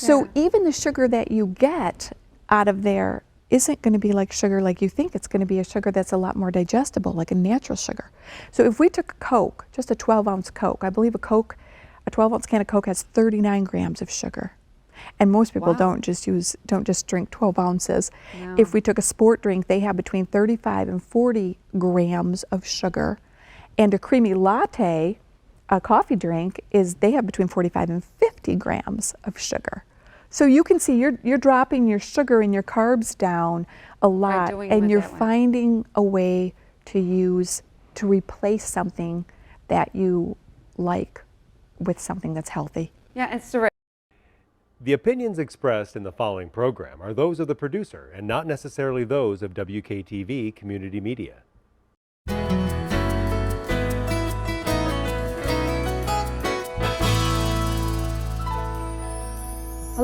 So even the sugar that you get out of there isn't going to be like sugar like you think. It's going to be a sugar that's a lot more digestible, like a natural sugar. So if we took a Coke, just a 12-ounce Coke, I believe a 12-ounce can of Coke has 39 grams of sugar. And most people don't just drink 12 ounces. No. If we took a sport drink, they have between 35 and 40 grams of sugar. And a creamy latte, a coffee drink, they have between 45 and 50 grams of sugar. So you can see you're dropping your sugar and your carbs down a lot, and you're finding a way to replace something that you like with something that's healthy. Yeah, and so The opinions expressed in the following program are those of the producer and not necessarily those of WKTV Community Media.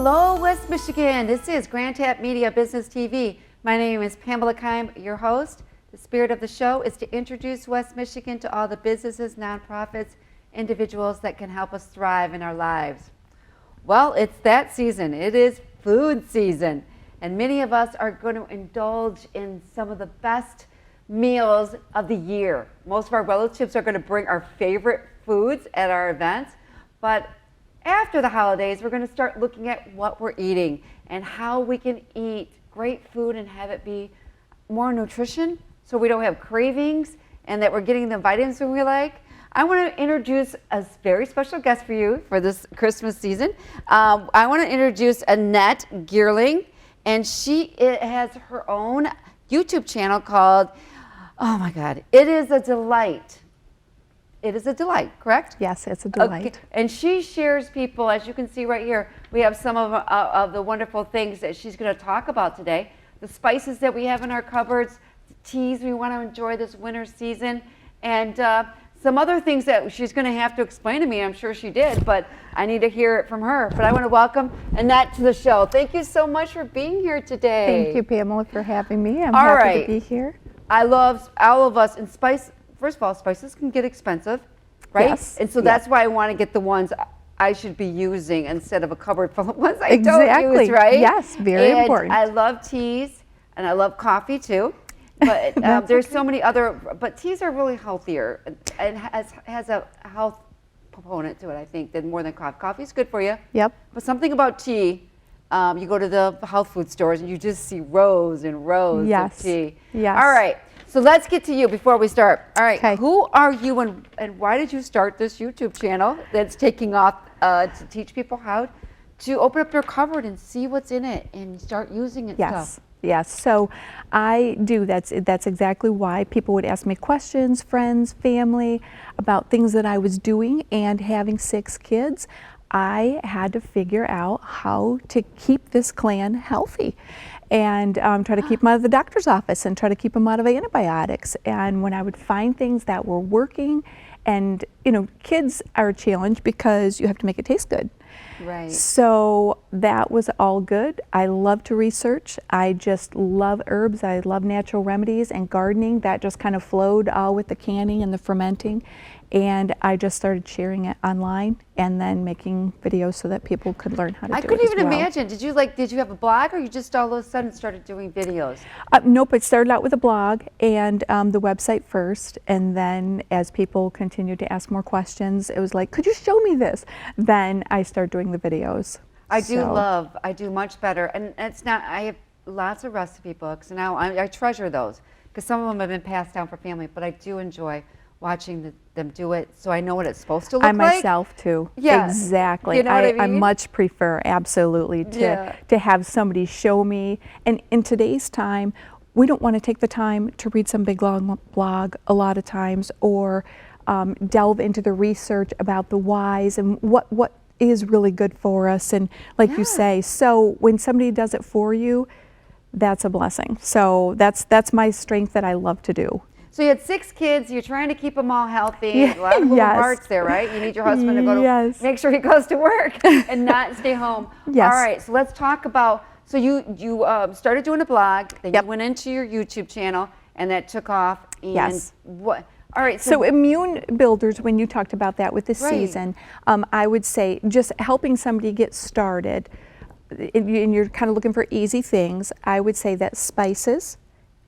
hello, West Michigan. This is Grand Tap Media Business TV. My name is Pamela Keim, your host. The spirit of the show is to introduce West Michigan to all the businesses, nonprofits, individuals that can help us thrive in our lives. Well, it's that season. It is food season. And many of us are going to indulge in some of the best meals of the year. Most of our relatives are going to bring our favorite foods at our events. But after the holidays, we're going to start looking at what we're eating and how we can eat great food and have it be more nutrition so we don't have cravings and that we're getting the vitamins we like. I want to introduce a very special guest for you for this Christmas season. I want to introduce Annette Geering, and she has her own YouTube channel called, oh my God, It Is a Delight. It is a delight, correct? Yes, it's a delight. Okay. And she shares people, as you can see right here, we have some of the wonderful things that she's going to talk about today. The spices that we have in our cupboards, the teas we want to enjoy this winter season, and some other things that she's going to have to explain to me. I'm sure she did, but I need to hear it from her. But I want to welcome Annette to the show. Thank you so much for being here today. Thank you, Pamela, for having me. I'm happy to be here. I love all of us. And first of all, spices can get expensive, right? Yes. And so that's why I want to get the ones I should be using instead of a cupboard full of ones I don't use, right? Yes, very important. I love teas, and I love coffee too. But there's so many other, but teas are really healthier and has a health component to it, I think, than more than coffee. Coffee is good for you. Yep. But something about tea, you go to the health food stores and you just see rows and rows of tea. Yes. All right. So let's get to you before we start. All right. Okay. Who are you and why did you start this YouTube channel that's taking off to teach people how to open up their cupboard and see what's in it and start using it? Yes. Yes, so I do. That's exactly why people would ask me questions, friends, family, about things that I was doing. And having 6 kids, I had to figure out how to keep this clan healthy and try to keep them out of the doctor's office and try to keep them out of antibiotics. And when I would find things that were working, and kids are a challenge because you have to make it taste good. Right. So that was all good. I love to research. I just love herbs. I love natural remedies and gardening. That just kind of flowed all with the canning and the fermenting. And I just started sharing it online and then making videos so that people could learn how to do it. I couldn't even imagine. Did you have a blog, or you just all of a sudden started doing videos? Nope, it started out with a blog and the website first, and then as people continued to ask more questions, it was like, could you show me this? Then I started doing the videos. I do much better, and it's not, I have lots of recipe books, and now I treasure those because some of them have been passed down for family, but I do enjoy watching them do it, so I know what it's supposed to look like. I myself too. Yeah. Exactly. You know what I mean? I much prefer, absolutely, to have somebody show me. And in today's time, we don't want to take the time to read some big long blog a lot of times, or delve into the research about the whys and what is really good for us. And like you say, so when somebody does it for you, that's a blessing. So that's my strength that I love to do. So you had 6 kids, you're trying to keep them all healthy. A lot of moving parts there, right? You need your husband to go to, make sure he goes to work and not stay home. Yes. All right, so let's talk about, so you started doing a blog, then you went into your YouTube channel, and that took off. And what? All right. So immune builders, when you talked about that with the season, I would say just helping somebody get started. and you're kind of looking for easy things, I would say that spices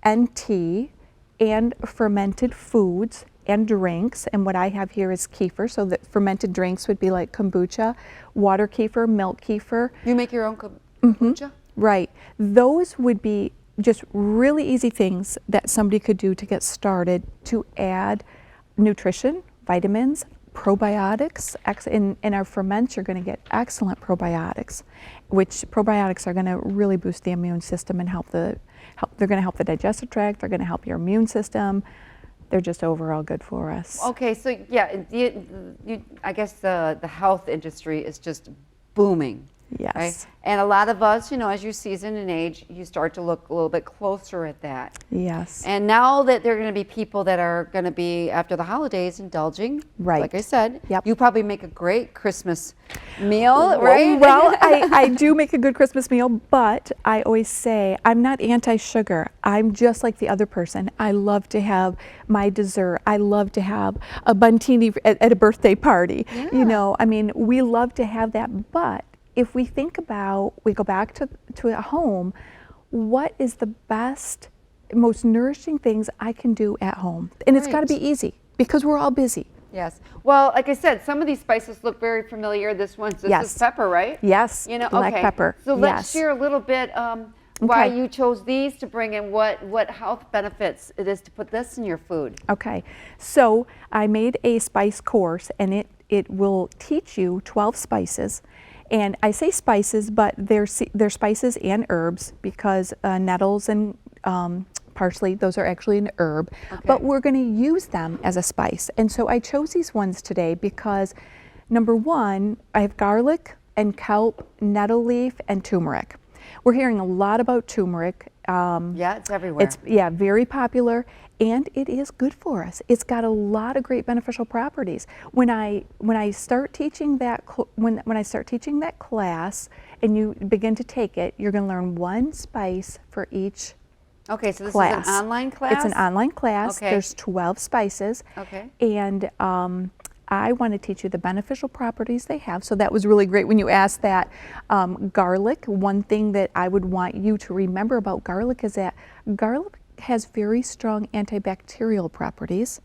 and tea and fermented foods and drinks, and what I have here is kefir, so that fermented drinks would be like kombucha, water kefir, milk kefir. You make your own kombucha? Right. Those would be just really easy things that somebody could do to get started to add nutrition, vitamins, probiotics. In our ferments, you're going to get excellent probiotics, which probiotics are going to really boost the immune system and they're going to help the digestive tract, they're going to help your immune system. They're just overall good for us. Okay, so yeah, I guess the health industry is just booming. Yes. Right? And a lot of us, as you season and age, you start to look a little bit closer at that. Yes. And now that there are going to be people that are going to be, after the holidays, indulging, Right. like I said, Yep. you probably make a great Christmas meal, right? Well, I do make a good Christmas meal, but I always say I'm not anti-sugar. I'm just like the other person. I love to have my dessert. I love to have a buntini at a birthday party. Yeah. We love to have that, but if we think about, we go back to a home, what is the best, most nourishing things I can do at home? And it's got to be easy because we're all busy. Yes. Well, like I said, some of these spices look very familiar. This Yes. is pepper, right? Yes, black okay. pepper. So let's Yes. share a little bit why Okay. you chose these to bring in, what health benefits it is to put this in your food. Okay, so I made a spice course, and it will teach you 12 spices. And I say spices, but they're spices and herbs, because nettles and parsley, those are actually an herb. Okay. But we're going to use them as a spice. And so I chose these ones today because, number one, I have garlic and kelp, nettle leaf, and turmeric. We're hearing a lot about turmeric. Yeah, it's everywhere. It's very popular, and it is good for us. It's got a lot of great beneficial properties. When I start teaching that when I start teaching that class, and you begin to take it, you're going to learn one spice for each Okay, so this class. is an online class? It's an online class. Okay. There's 12 spices. Okay. And I want to teach you the beneficial properties they have. So that was really great when you asked that. Garlic, one thing that I would want you to remember about garlic is that garlic has very strong antibacterial properties,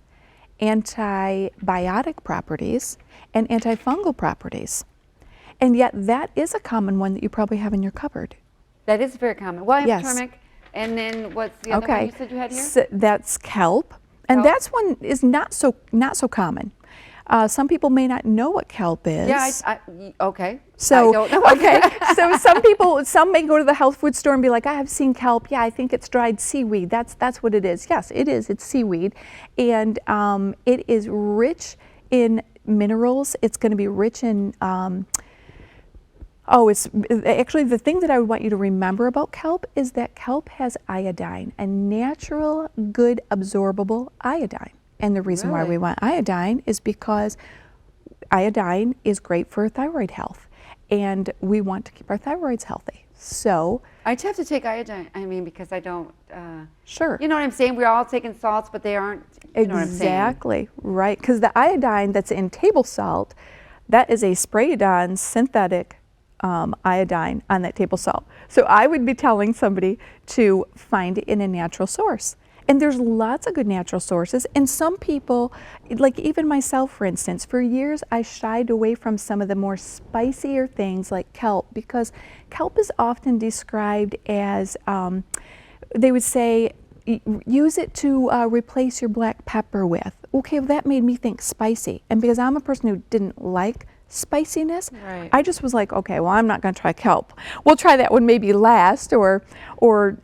antibiotic properties, and antifungal properties. And yet that is a common one that you probably have in your cupboard. That is very common. Well, I have Yes. turmeric, and then what's the other one you said you had here? So that's kelp, and Kelp. that's one is not so common. Some people may not know what kelp is. Yeah, okay. So I don't know. okay, so some may go to the health food store and be like, I have seen kelp. Yeah, I think it's dried seaweed. That's what it is. Yes, it is. It's seaweed, and it is rich in minerals. It's going to be rich in. It's actually the thing that I would want you to remember about kelp is that kelp has iodine, a natural, good, absorbable iodine. And the reason why we Really? want iodine is because iodine is great for thyroid health, and we want to keep our thyroids healthy. So, I'd have to take iodine, because I don't, sure. you know what I'm saying? We're all taking salts, but they aren't, you know what I'm saying? Exactly, right. Because the iodine that's in table salt, that is a sprayed-on synthetic iodine on that table salt. So I would be telling somebody to find it in a natural source. And there's lots of good natural sources. And some people, like even myself, for instance, for years I shied away from some of the more spicier things like kelp, because kelp is often described as, they would say, use it to replace your black pepper with. Okay, well, that made me think spicy. And because I'm a person who didn't like spiciness, Right. I just was like, okay, well, I'm not going to try kelp. We'll try that one maybe last, or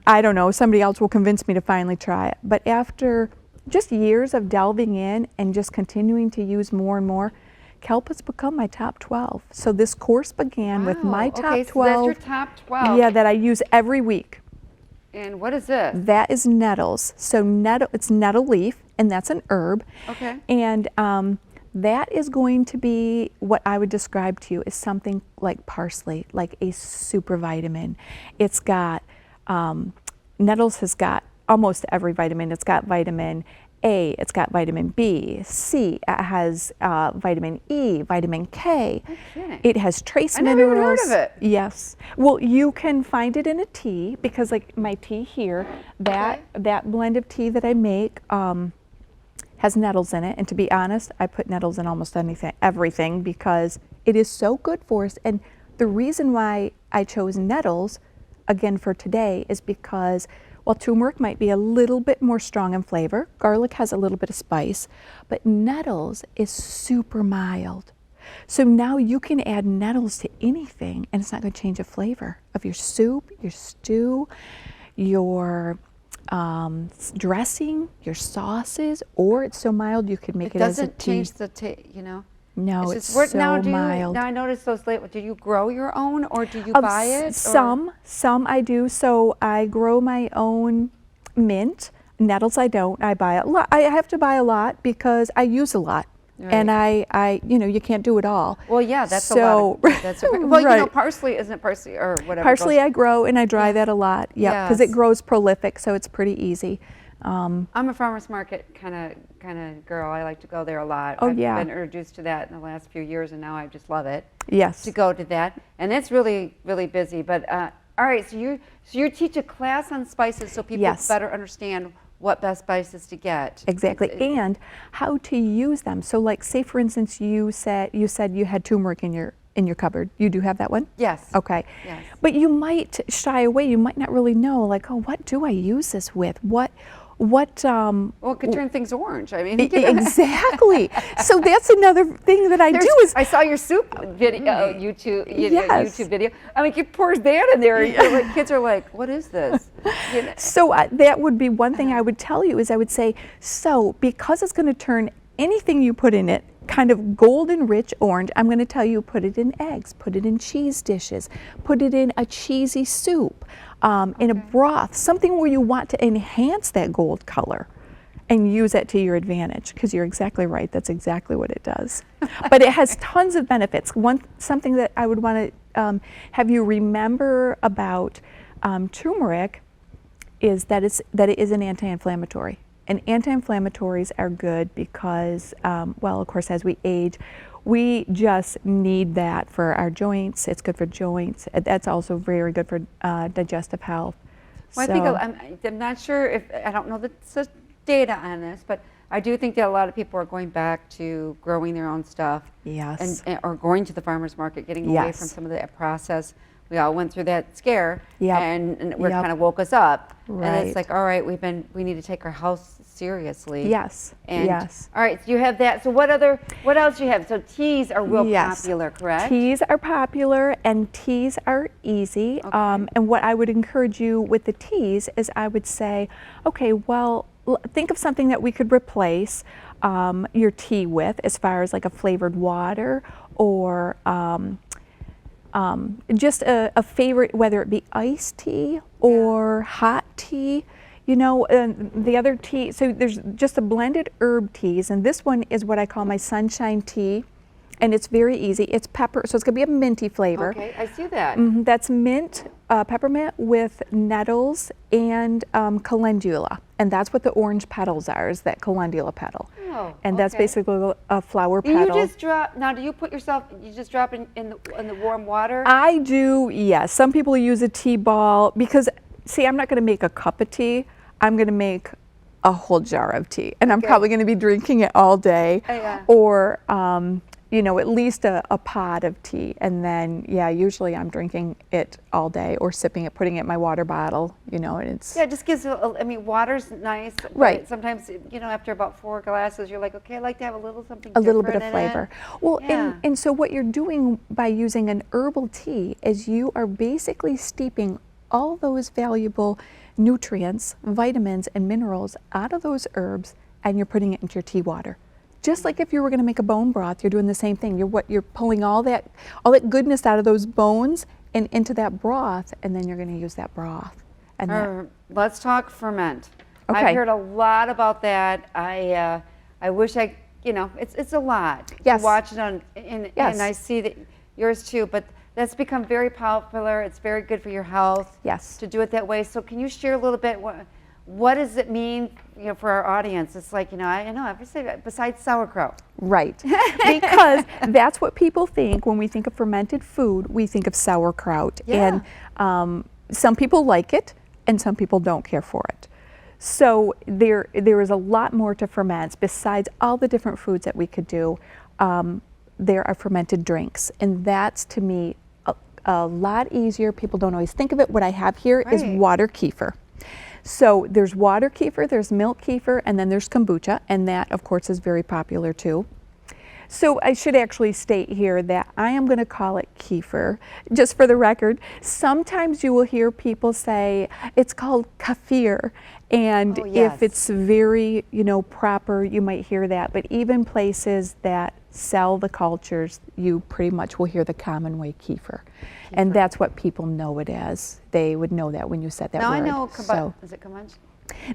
I don't know, somebody else will convince me to finally try it. But after just years of delving in and just continuing to use more and more, kelp has become my top 12. So this course began with my Wow, top okay, 12. so that's your top 12. Yeah, that I use every week. And what is this? That is nettles. So it's nettle leaf, and that's an herb. Okay. And that is going to be what I would describe to you as something like parsley, like a super vitamin. It's got, nettles has got almost every vitamin. It's got vitamin A, it's got vitamin B, C, it has vitamin E, vitamin K. No kidding. It has trace I never even minerals. heard of it. Yes. Well, you can find it in a tea because like my tea here, that blend of tea that I make has nettles in it. And to be honest, I put nettles in almost everything because it is so good for us. And the reason why I chose nettles, again for today, is because while turmeric might be a little bit more strong in flavor, garlic has a little bit of spice, but nettles is super mild. So now you can add nettles to anything and it's not going to change the flavor of your soup, your stew, your dressing, your sauces, or it's so mild you could make it as a tea. It doesn't change the taste, you know? No, It's it's just- so mild. Now I noticed those late. Do you grow your own or do you buy it? or- Some I do. So I grow my own mint. Nettles I don't. I buy a lot. I have to buy a lot because I use a lot. And I, you can't do it all. Well, yeah, that's a So- lot. That's well, Right. parsley isn't parsley or whatever. Parsley I grow and I dry that a lot. Yeah, because Yes. it grows prolific, so it's pretty easy. I'm a farmer's market kind of girl. I like to go there a lot. Oh, I've yeah. been introduced to that in the last few years, and now I just love it Yes. to go to that. And it's really, really busy. But all right, so you teach a class on spices so people Yes. better understand what best spices to get. Exactly, and how to use them. So, like, say for instance, you said you had turmeric in your cupboard. You do have that one? Yes. Okay. Yes. But you might shy away. You might not really know, like, oh, what do I use this with? What? Well, it could turn things orange. I mean, Exactly. So that's another thing that I do is I saw your soup video, YouTube, Yes. YouTube video. I mean, you pours that in there, and like, kids are like, "What is this?" You know? So that would be one thing I would tell you is I would say, so because it's going to turn anything you put in it kind of golden rich orange, I'm going to tell you put it in eggs, put it in cheese dishes, put it in a cheesy soup, in a broth, something where you want to enhance that gold color and use it to your advantage, because you're exactly right, that's exactly what it does. But it has tons of benefits. Something that I would want to have you remember about turmeric is that it is an anti-inflammatory. And anti-inflammatories are good because, well, of course, as we age, we just need that for our joints. It's good for joints. That's also very good for digestive health. Well, So- I think I'm not sure if I don't know the data on this, but I do think that a lot of people are going back to growing their own stuff. Yes. Or going to the farmer's market, getting away Yes. from some of that process. We all went through that scare, Yep. and it Yep. kind of woke us up. And Right. it's like, all right, we need to take our health seriously. Yes. And Yes. all right, so you have that. So what else do you have? So teas are real Yes. popular, correct? Teas are popular and teas are easy. Okay. And what I would encourage you with the teas is I would say, okay, well, think of something that we could replace your tea with as far as like a flavored water or just a favorite, whether it be iced tea or hot tea. You know, the other tea, so there's just a blended herb teas, and this one is what I call my sunshine tea, and it's very easy. It's pepper, so it's gonna be a minty flavor. Okay, I see that. That's mint, peppermint with nettles and calendula, and that's what the orange petals are, is that calendula petal. Oh, And that's okay. basically a flower Do you petal. just drop, now do you just drop in the warm water? I do, yes. Some people use a tea ball because, see, I'm not going to make a cup of tea. I'm going to make a whole jar of tea, and I'm Okay. probably going to be drinking it all day, Yeah. or at least a pot of tea, and then usually I'm drinking it all day or sipping it, putting it in my water bottle, and it's Yeah, it just gives, I mean, water's nice. but Right. Sometimes, after about 4 glasses, you're like, okay, I like to have a little something a little bit of different in it. flavor. Well, Yeah. and so what you're doing by using an herbal tea is you are basically steeping all those valuable nutrients, vitamins, and minerals out of those herbs, and you're putting it into your tea water. Just like if you were going to make a bone broth, you're doing the same thing. You're pulling all that goodness out of those bones and into that broth, and then you're going to use that broth. And that, Let's talk ferment. Okay. I've heard a lot about that. I wish it's a lot. Yes. To watch it on, and Yes. I see that yours too, but that's become very popular. It's very good for your health. Yes. To do it that way. So can you share a little bit what does it mean, for our audience? It's like, I know every say besides sauerkraut. Right, because that's what people think when we think of fermented food. We think of sauerkraut, Yeah. and some people like it, and some people don't care for it. So there is a lot more to ferments besides all the different foods that we could do. There are fermented drinks, and that's to me a lot easier. People don't always think of it. What I have here is Right. water kefir. So there's water kefir, there's milk kefir, and then there's kombucha, and that of course is very popular too. So I should actually state here that I am going to call it kefir, just for the record. Sometimes you will hear people say it's called kefir, and Oh, yes. if it's very, proper, you might hear that. But even places that sell the cultures, you pretty much will hear the common way kefir. And that's what people know it as. They would know that when you said that Now word. I know, So is it kombucha?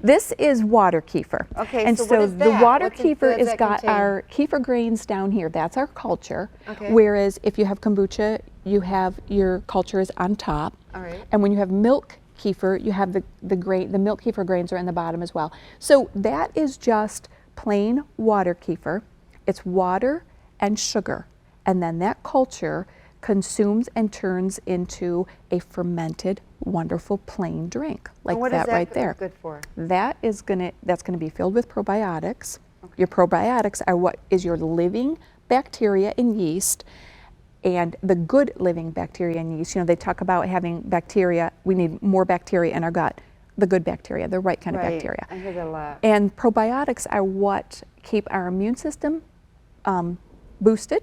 this is water kefir. Okay, and so what is the that? water What's in- kefir what does has that got contain? our kefir grains down here. That's our culture. Okay. Whereas if you have kombucha, you have your culture is on top. All right. And when you have milk kefir, you have the milk kefir grains are in the bottom as well. So that is just plain water kefir. It's water and sugar. And then that culture consumes and turns into a fermented, wonderful plain drink like And what that is right there. good for? That's gonna be filled with probiotics. Your probiotics are what is your living bacteria and yeast, and the good living bacteria and yeast. They talk about having bacteria. We need more bacteria in our gut. The good bacteria, the right kind of bacteria. I hear that a lot. And probiotics are what keep our immune system boosted,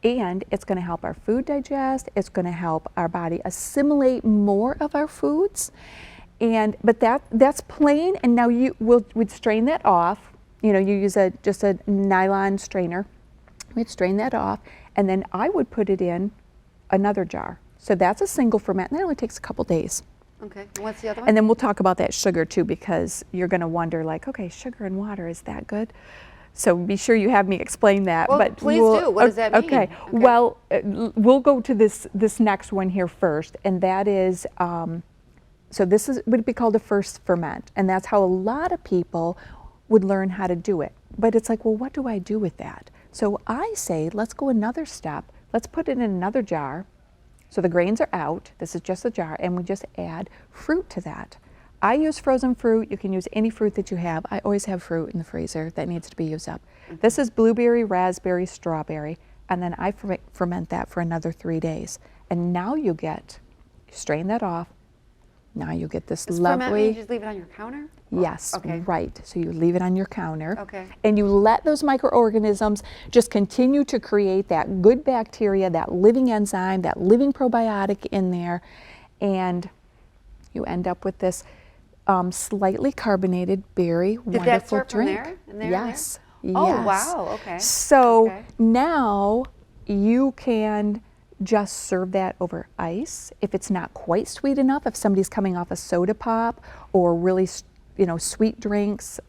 and it's going to help our food digest. It's going to help our body assimilate more of our foods. But that's plain. And now we'd strain that off. You use just a nylon strainer. We'd strain that off, and then I would put it in another jar. So that's a single ferment, and that only takes a couple days. Okay, and what's the other one? And then we'll talk about that sugar too, because you're going to wonder, like, okay, sugar and water, is that good? So be sure you have me explain that. Well, but please do. What does that mean? Okay. Okay. Well, we'll go to this next one here first, and that is, so this would be called a first ferment, and that's how a lot of people would learn how to do it. But it's like, well, what do I do with that? So I say, let's go another step. Let's put it in another jar. So the grains are out. This is just a jar, and we just add fruit to that. I use frozen fruit. You can use any fruit that you have. I always have fruit in the freezer that needs to be used up. This is blueberry, raspberry, strawberry, and then I ferment that for another 3 days. And now you strain that off. Now you get this Does ferment mean lovely. you just leave it on your counter? Yes, Okay. right. So you leave it on your counter. Okay. And you let those microorganisms just continue to create that good bacteria, that living enzyme, that living probiotic in there. And you end up with this slightly carbonated, very Did that wonderful start from drink. there? And there? Yes. Oh, yes. wow. Okay. So Okay. now you can just serve that over ice. If it's not quite sweet enough, if somebody's coming off a soda pop or really, sweet drinks,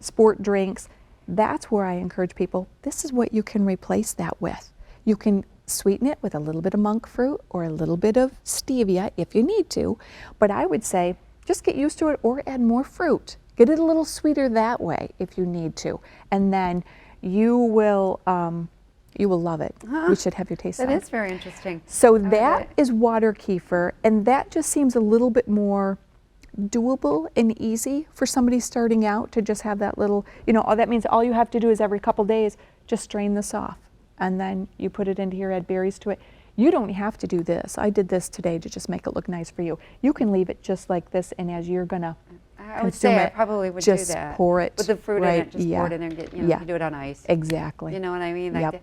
sport drinks, that's where I encourage people, this is what you can replace that with. You can sweeten it with a little bit of monk fruit or a little bit of stevia if you need to, but I would say just get used to it or add more fruit. Get it a little sweeter that way if you need to, and then you will love it. We should have your taste That test. is very interesting. So I that like it. is water kefir, and that just seems a little bit more doable and easy for somebody starting out to just have that little, that means all you have to do is every couple days just strain this off, and then you put it into here, add berries to it. You don't have to do this. I did this today to just make it look nice for you. You can leave it just like this, and as you're gonna I would consume say I it, probably would just do that. pour it with the fruit right, in it. Just yeah. pour it in there and get, you Yeah. can do it on ice. Exactly. You know what I mean? Like Yep. that.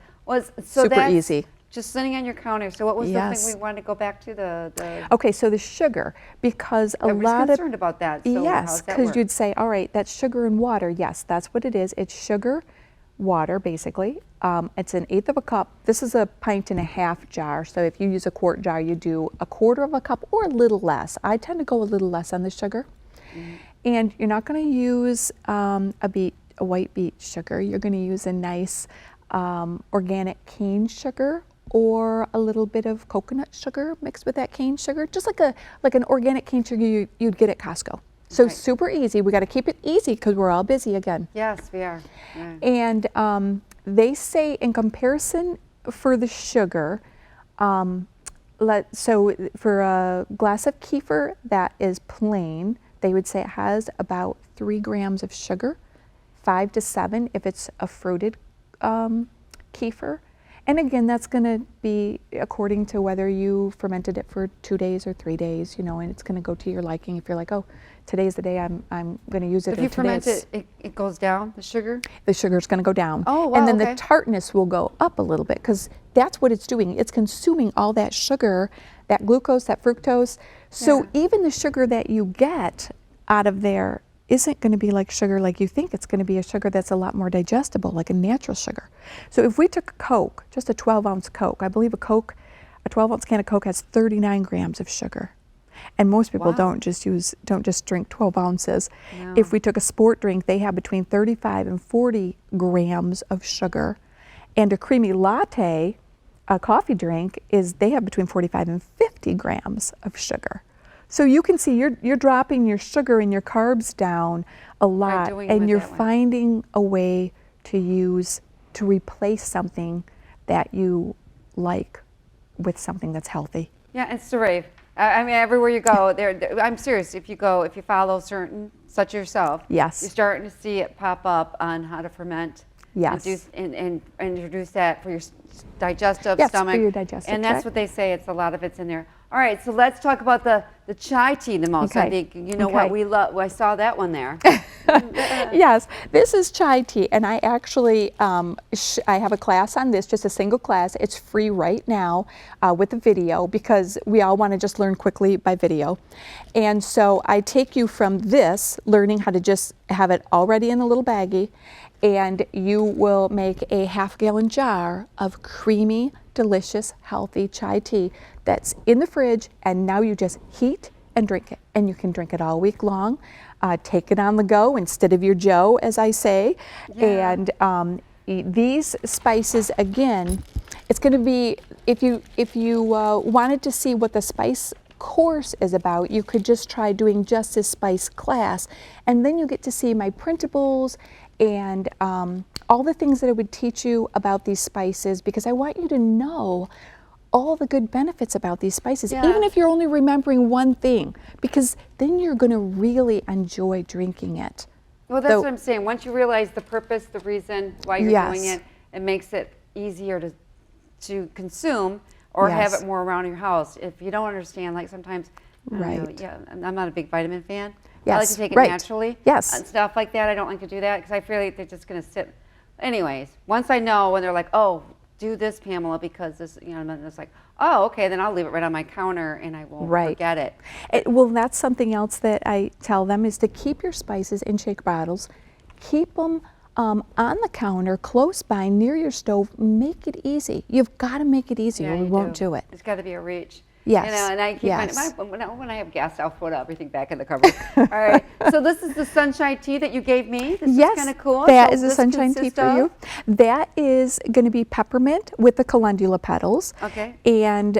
So Super that's easy. Just sitting on your counter. So what was the Yes. thing we wanted to go back to? The Okay, so the sugar, because a I was lot of concerned about that. So yes, how's that because work? you'd say, all right, that's sugar and water. Yes, that's what it is. It's sugar, water, basically. It's 1/8 of a cup. This is a 1.5 pint jar. So if you use a quart jar, you do 1/4 of a cup or a little less. I tend to go a little less on the sugar. And you're not going to use a white beet sugar. You're going to use a nice organic cane sugar or a little bit of coconut sugar mixed with that cane sugar, just like an organic cane sugar you'd get at Costco. So Right. super easy. We got to keep it easy because we're all busy again. Yes, we are. Yeah. And they say in comparison for the sugar, so for a glass of kefir that is plain, they would say it has about 3 grams of sugar, 5 to 7 if it's a fruited kefir. And again, that's going to be according to whether you fermented it for 2 days or 3 days, and it's going to go to your liking. If you're like, oh, today's the day I'm going to use it. If you ferment it, it goes down, the sugar? The sugar's going to go down. Oh, wow, and then okay. the tartness will go up a little bit because that's what it's doing. It's consuming all that sugar, that glucose, that fructose. So Yeah. even the sugar that you get out of there isn't going to be like sugar like you think. It's going to be a sugar that's a lot more digestible, like a natural sugar. So if we took a Coke, just a 12-ounce Coke, I believe a 12-ounce can of Coke has 39 grams of sugar. And most people Wow. don't just drink 12 ounces. No. If we took a sport drink, they have between 35 and 40 grams of sugar. And a creamy latte, a coffee drink, they have between 45 and 50 grams of sugar. So you can see you're dropping your sugar and your carbs down a lot, doing and with you're that one. finding a way to replace something that you like with something that's healthy. Yeah, it's the rave. I mean, everywhere you go, I'm serious. If you follow certain, such yourself, Yes. you're starting to see it pop up on how to ferment. Yes. And introduce that for your digestive Yes, for stomach. your digestive And that's tract. what they say. It's a lot of it's in there. All right, so let's talk about the chai tea the most. I Okay. think what Okay. we love. I saw that one there. Yes, this is chai tea, and I actually I have a class on this, just a single class. It's free right now with a video because we all want to just learn quickly by video. And so I take you from this, learning how to just have it already in a little baggie, and you will make a half-gallon jar of creamy, delicious, healthy chai tea that's in the fridge, and now you just heat and drink it. And you can drink it all week long. Take it on the go instead of your Joe, as I say. Yeah. And these spices, again, it's going to be, if you wanted to see what the spice course is about, you could just try doing just this spice class, and then you get to see my printables and all the things that I would teach you about these spices, because I want you to know all the good benefits about these spices, Yeah. even if you're only remembering one thing, because then you're going to really enjoy drinking it. Well, that's So- what I'm saying. Once you realize the purpose, the reason why you're Yes. doing it, it makes it easier to consume or have Yes. it more around your house. If you don't understand, like sometimes, I don't know, Right. yeah, I'm not a big vitamin fan. I like Yes, to take it right. naturally. Yes. And stuff like that. I don't like to do that because I feel like they're just going to sit. Anyways, once I know when they're like, oh, do this, Pamela, because this, and then it's like, oh, okay, then I'll leave it right on my counter and I won't Right. forget it. Well, that's something else that I tell them is to keep your spices in shake bottles. Keep them on the counter, close by, near your stove. Make it easy. You've got to make it easy or we you won't do it. It's got to be a reach. Yes, You know, and I keep yes. when I have gas, I'll put everything back in the cupboard. All right. So this is the sunshine tea that you gave me. This Yes, is kind of cool. that So is a this sunshine tea consists for you. of- That is going to be peppermint with the calendula petals. Okay. And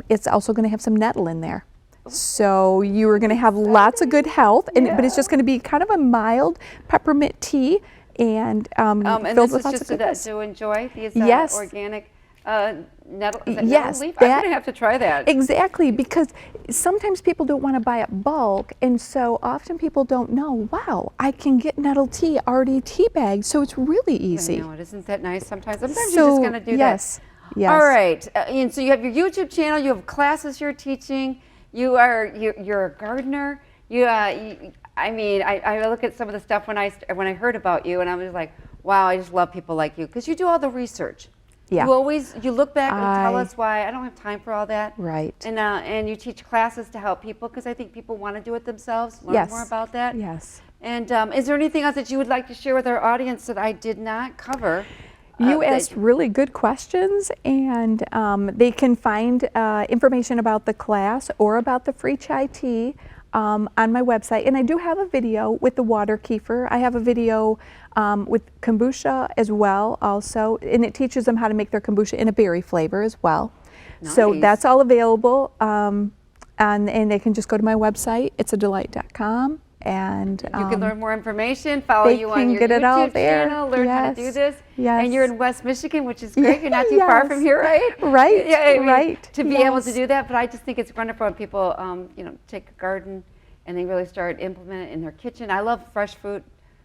it's also going to have some nettle in there. So you are going to have lots of good health, but it's just going to be kind of a mild peppermint tea and And filled this with is lots just of goodness. to enjoy these Yes. organic nettle. Is that Yes, nettle leaf? I'm that- going to have to try that. Exactly, because sometimes people don't want to buy it bulk, and so often people don't know, wow, I can get nettle tea already tea bagged, so it's really I easy. know it. Isn't that nice? Sometimes you're just So, going to do yes, that. yes. All right. And so you have your YouTube channel. You have classes you're teaching. You're a gardener. I mean, I look at some of the stuff when I heard about you, and I was like, wow, I just love people like you because you do all the research. Yeah. You look back and tell I- us why. I don't have time for all that. Right. And you teach classes to help people because I think people want to do it themselves. Learn Yes. more about that. Yes. And is there anything else that you would like to share with our audience that I did not cover? You that- asked really good questions, and they can find information about the class or about the free chai tea on my website. And I do have a video with the water kefir. I have a video with kombucha as well also, and it teaches them how to make their kombucha in a berry flavor as well. So Nice. that's all available, and they can just go to my website, it'sadelight.com, and You can learn more information, follow they you can on your get it all YouTube there. channel, learn how to do Yes. this. Yes. And you're in West Michigan, which is great. You're not too far Yes. from here, right? Right, Yeah, I mean, right. To be able to Yes. do that, but I just think it's wonderful when people, take a garden and they really start implementing it in their kitchen. I love fresh fruit.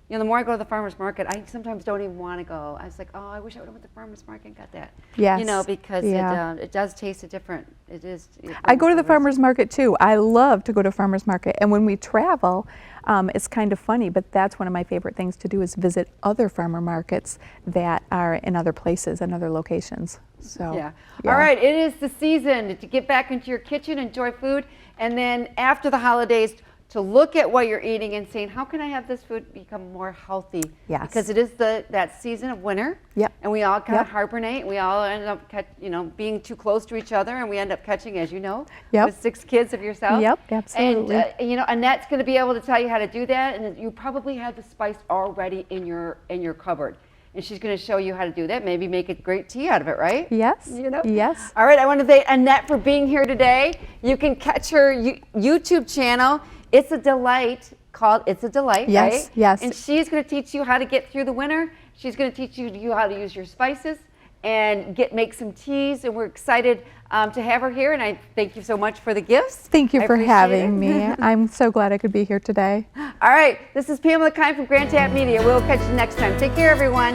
The more I go to the farmer's market, I sometimes don't even want to go. I was like, oh, I wish I would have went to the farmer's market and got that. Yes. Because Yeah. it does taste different. It is. I go to the farmer's market too. I love to go to farmer's market, and when we travel, it's kind of funny, but that's one of my favorite things to do is visit other farmer markets that are in other places and other locations. So Yeah. All right. It is the season to get back into your kitchen, enjoy food, and then after the holidays, to look at what you're eating and saying, how can I have this food become more healthy? Yes. Because it is that season of winter. Yep. And we all kind Yep. of hibernate. We all end up, being too close to each other, and we end up catching, as you know, Yep. with 6 kids of yourself. Yep, absolutely. And Annette's going to be able to tell you how to do that, and you probably have the spice already in your cupboard. And she's going to show you how to do that. Maybe make a great tea out of it, right? Yes. Yes. All right. I want to thank Annette for being here today. You can catch her YouTube channel. It's a Delight, called It's a Delight, Yes, right? yes. And she's going to teach you how to get through the winter. She's going to teach you how to use your spices and make some teas. And we're excited to have her here. And I thank you so much for the gifts. Thank you I for appreciate having it. me. I'm so glad I could be here today. All right. This is Pamela Keim from Grand Tap Media. We'll catch you next time. Take care, everyone.